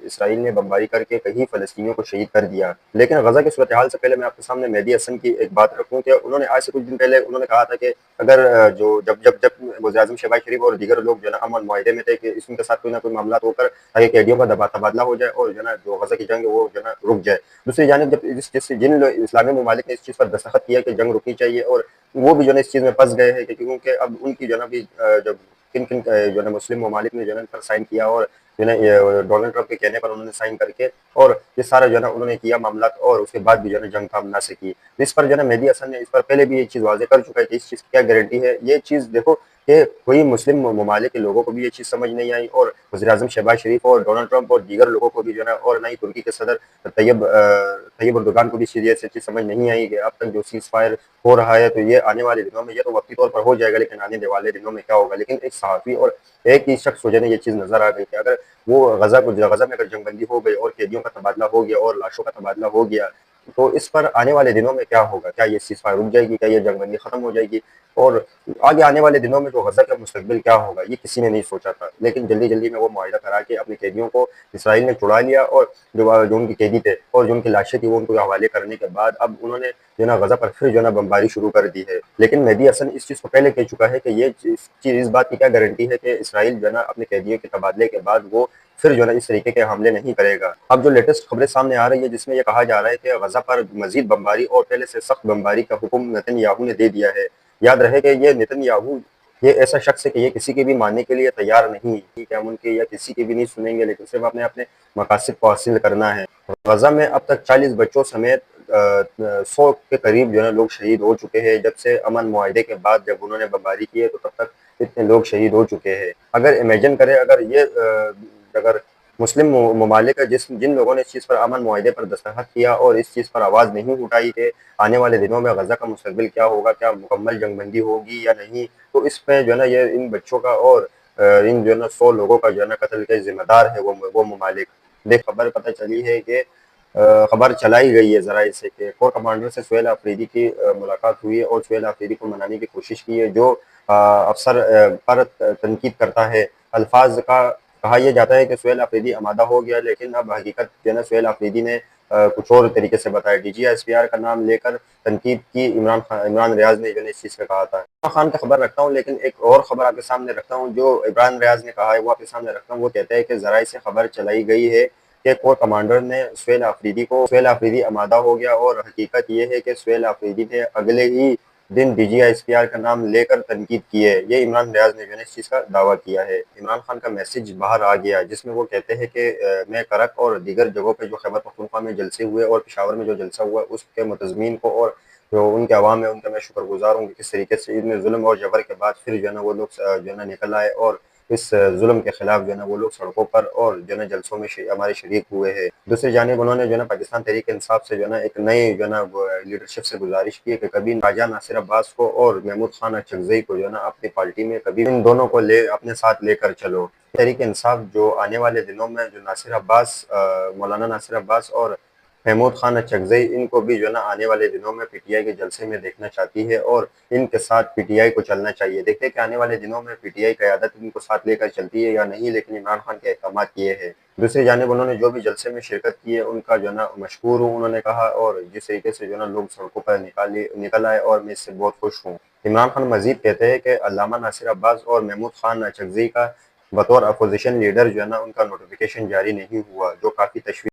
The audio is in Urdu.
اسرائیل نے بمباری کر کے کئی فلسطینیوں کو شہید کر دیا. لیکن غزہ کی صورتحال سے پہلے میں آپ کے سامنے مہدی حسن کی ایک بات رکھوں کہ انہوں نے آج سے کچھ دن پہلے انہوں نے کہا تھا کہ اگر جو جب وزیر اعظم شہباز شریف اور دیگر لوگ جو ہے نا امن معاہدے میں تھے کہ اس کے ساتھ کوئی نہ کوئی معاملات ہو کر تاکہ قیدیوں کا تبادلہ ہو جائے اور جو ہے نا جو غزہ کی جنگ ہے وہ جو ہے نا رک جائے. دوسری جانب جن اسلامی ممالک نے اس چیز پر دستخط کیا کہ جنگ رکنی چاہیے اور وہ بھی جو ہے اس چیز میں پھنس گئے ہیں کیونکہ اب ان کی جو ہے نا بھی جب کن جو ہے نا مسلم ممالک نے جو ہے نا پر سائن کیا اور جو ہے نا ڈونلڈ ٹرمپ کے کہنے پر انہوں نے سائن کر کے اور یہ سارا جو ہے نا انہوں نے کیا معاملات اور اس کے بعد بھی جو ہے نا جنگ تھام نہ سکی. اس پر جو ہے نا مہدی حسن نے اس پر پہلے بھی یہ چیز واضح کر چکا ہے کہ اس چیز کی کیا گارنٹی ہے. یہ چیز دیکھو کہ کوئی مسلم ممالک کے لوگوں کو بھی یہ چیز سمجھ نہیں آئی اور وزیر اعظم شہباز شریف اور ڈونلڈ ٹرمپ اور دیگر لوگوں کو بھی جو ہے نا اور نہ ہی ترکی کے صدر طیب اردوغان کو بھی چیز سمجھ نہیں آئی کہ اب تک جو سیز فائر ہو رہا ہے تو یہ آنے والے دنوں میں یہ تو وقتی طور پر ہو جائے گا لیکن آنے والے دنوں میں کیا ہوگا. لیکن ایک صحافی اور ایک ہی شخص جو ہے یہ چیز نظر آ گئی کہ اگر وہ غزہ میں اگر جنگ بندی ہو گئی اور قیدیوں کا تبادلہ ہو گیا اور لاشوں کا تبادلہ ہو گیا تو اس پر آنے والے دنوں میں کیا ہوگا. کیا یہ سیز فائر رک جائے گی, کیا یہ جنگ بندی ختم ہو جائے گی اور آگے آنے والے دنوں میں جو غزہ کا مستقبل کیا ہوگا یہ کسی نے نہیں سوچا تھا. لیکن جلدی میں وہ معاہدہ کرا کے اپنے قیدیوں کو اسرائیل نے چھڑا لیا اور جو ان کی قیدی تھے اور جو ان کی لاشیں تھی وہ ان کو حوالے کرنے کے بعد اب انہوں نے جو ہے نا غزہ پر پھر جو ہے نا بمباری شروع کر دی ہے. لیکن مہدی حسن اس چیز کو پہلے کہہ چکا ہے کہ یہ چیز اس بات کی کیا گارنٹی ہے کہ اسرائیل جو ہے نا اپنے قیدیوں کے تبادلے کے بعد وہ پھر جو ہے نا اس طریقے کے حملے نہیں کرے گا. اب جو لیٹسٹ خبریں سامنے آ رہی ہے جس میں یہ کہا جا رہا ہے کہ غزہ پر مزید بمباری اور پہلے سے سخت بمباری کا حکم نتن یاہو نے دے دیا ہے. یاد رہے کہ یہ نتن یاہو یہ ایسا شخص ہے کہ یہ کسی کے بھی ماننے کے لیے تیار نہیں کہ ہم ان کے یا کسی کے بھی نہیں سنیں گے لیکن صرف اپنے مقاصد کو حاصل کرنا ہے. غزہ میں اب تک 40 بچوں سمیت 100 کے قریب جو ہے نا لوگ شہید ہو چکے ہیں. جب سے امن معاہدے کے بعد جب انہوں نے بمباری کی ہے تو تب تک اتنے لوگ شہید ہو چکے ہیں. اگر امیجن کریں اگر مسلم ممالک جن لوگوں نے اس چیز پر امن معاہدے پر دستخط کیا اور اس چیز پر آواز نہیں اٹھائی کہ آنے والے دنوں میں غزہ کا مستقبل کیا ہوگا, کیا مکمل جنگ بندی ہوگی یا نہیں, تو اس پہ جو ہے نا یہ ان بچوں کا اور ان جو ہے نا 100 لوگوں کا جو ہے نا قتل کے ذمہ دار ہے وہ ممالک. خبر پتہ چلی ہے کہ خبر چلائی گئی ہے ذرائع سے کہ کور کمانڈر سے سہیل آفریدی کی ملاقات ہوئی ہے اور سہیل آفریدی کو منانے کی کوشش کی ہے جو افسر پر تنقید کرتا ہے. الفاظ کا کہا یہ جاتا ہے کہ سہیل آفریدی آمادہ ہو گیا لیکن اب حقیقت جو ہے نا سہیل آفریدی نے کچھ اور طریقے سے بتایا. D G S P R کا نام لے کر تنقید کی عمران ریاض نے جو ہے اس چیز کا کہا تھا. عمران خان کا خبر رکھتا ہوں لیکن ایک اور خبر آپ کے سامنے رکھتا ہوں جو عمران ریاض نے کہا ہے وہ آپ کے سامنے رکھتا ہوں. وہ کہتا ہے کہ ذرائع سے خبر چلائی گئی ہے کہ کور کمانڈر نے سہیل آفریدی آمادہ ہو گیا اور حقیقت یہ ہے کہ سہیل آفریدی نے اگلے ہی دن D G S P R کا نام لے کر تنقید کی ہے. یہ عمران ریاض نے جو ہے اس چیز کا دعویٰ کیا ہے. عمران خان کا میسج باہر آ گیا جس میں وہ کہتے ہیں کہ میں کرک اور دیگر جگہوں پہ جو خیبر پختونخوا میں جلسے ہوئے اور پشاور میں جو جلسہ ہوا اس کے متضمین کو اور جو ان کے عوام ہے ان کا میں شکر گزار ہوں کہ کس طریقے سے ان میں ظلم اور جبر کے بعد پھر جو ہے نا وہ لوگ جو ہے نا نکل آئے اور اس ظلم کے خلاف جو ہے نا وہ لوگ سڑکوں پر اور جو ہے نا جلسوں میں ہمارے شریک ہوئے ہیں. دوسری جانب انہوں نے جو ہے نا پاکستان تحریک انصاف سے جو ہے نا ایک نئے جو ہے نا لیڈرشپ سے گزارش کی ہے کہ کبھی راجہ ناصر عباس کو اور محمود خان اچکزئی کو جو ہے نا اپنی پارٹی میں کبھی ان دونوں کو اپنے ساتھ لے کر چلو. تحریک انصاف جو آنے والے دنوں میں جو مولانا ناصر عباس اور محمود خان اچکزئی ان کو بھی جو ہے نا آنے والے دنوں میں پی ٹی آئی کے جلسے میں دیکھنا چاہتی ہے اور ان کے ساتھ پی ٹی آئی کو چلنا چاہیے. دیکھتے ہیں کہ آنے والے دنوں میں پی ٹی آئی قیادت ان کو ساتھ لے کر چلتی ہے یا نہیں, لیکن عمران خان کے احکامات یہ ہے. دوسری جانب انہوں نے جو بھی جلسے میں شرکت کی ہے ان کا جو ہے نا مشکور ہوں انہوں نے کہا اور جس طریقے سے جو ہے نا لوگ سڑکوں پر نکل آئے اور میں اس سے بہت خوش ہوں. عمران خان مزید کہتے ہیں کہ علامہ ناصر عباس اور محمود خان اچکزئی کا بطور اپوزیشن لیڈر جو ہے نا ان کا نوٹیفیکیشن جاری نہیں ہوا جو کافی تشویش